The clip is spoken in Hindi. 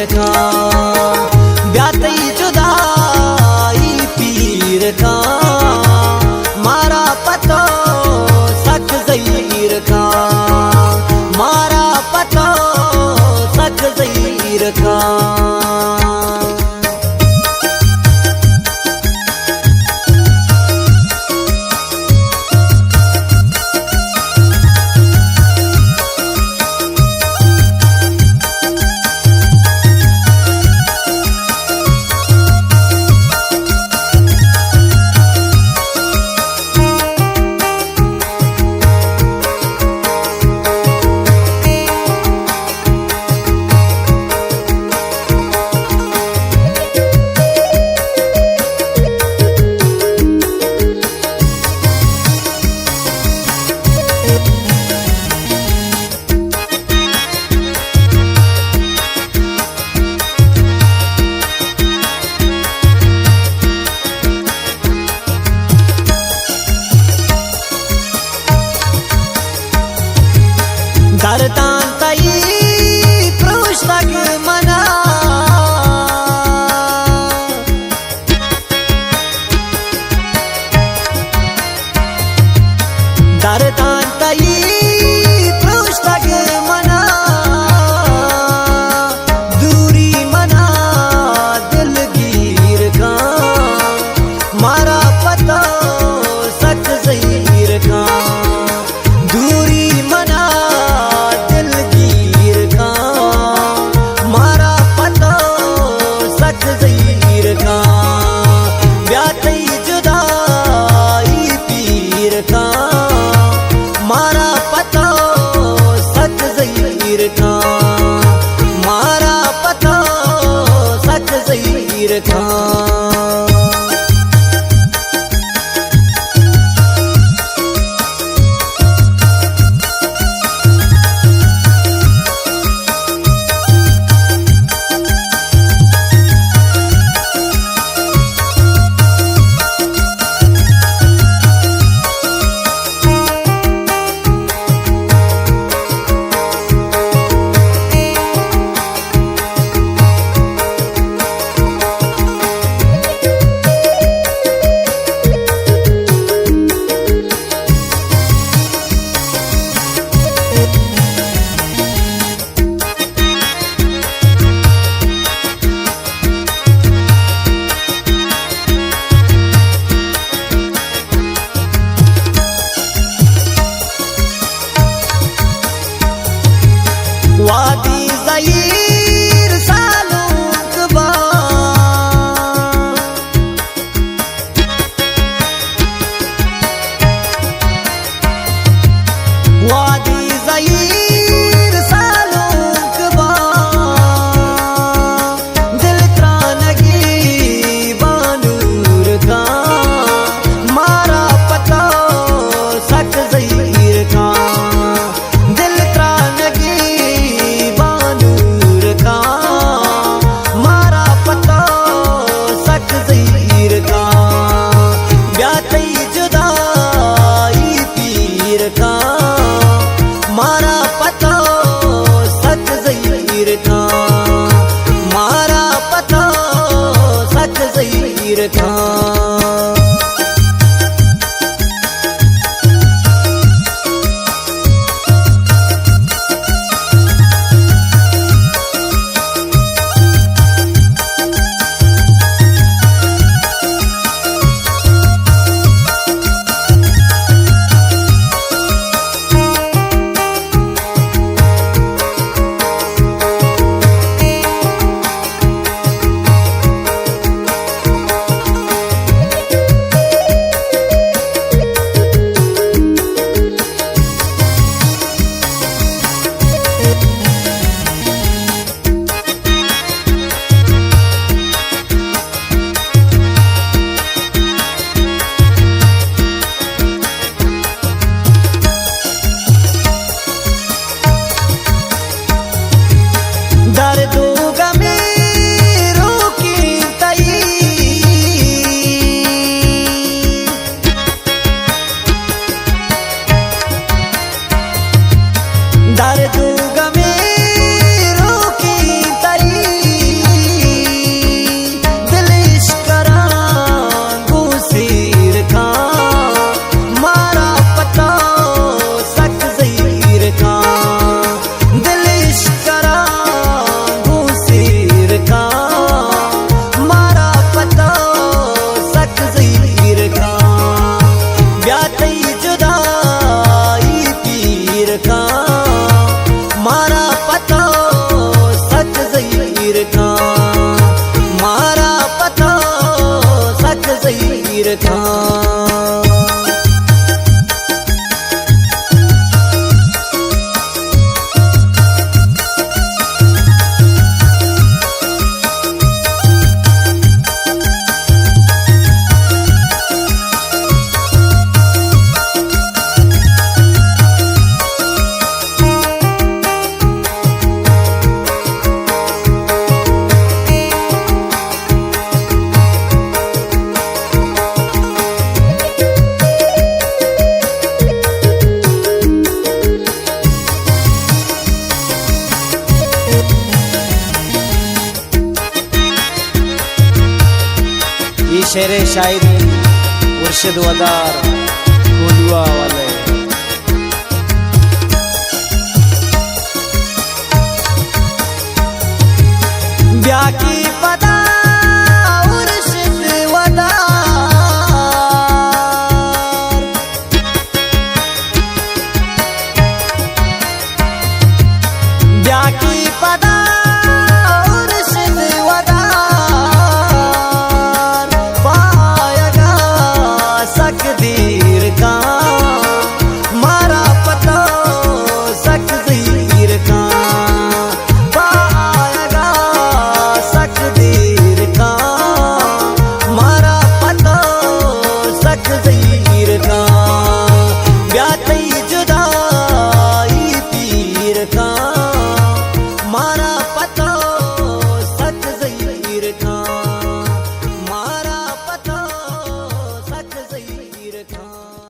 का ब्यातई जुदाई पीर का मारा पतो सख ज़हीर का मारा पतो सख ज़हीर का दर्दां तई पुस्तक मना दर्दां तई पुस्तक मना दूरी मना दिलगीर का मारा पता सख ज़हीर का दूरी मना मारा पता सख ज़हीर का मारा पता सख ज़हीर का वादी ज़हीर सालूक बा वादी ज़हीर सालूक बा दिल त्रानगी बानूर का मारा पता सख ज़हीर का मारा पता सख ज़हीर का मारा पता सख ज़हीर का दर्द गमे रोकी तई मारा पतो सच ज़हीर था, मारा पतो सच ज़हीर था। ये शेर शायरी मुर्शिद वदार गोलुआ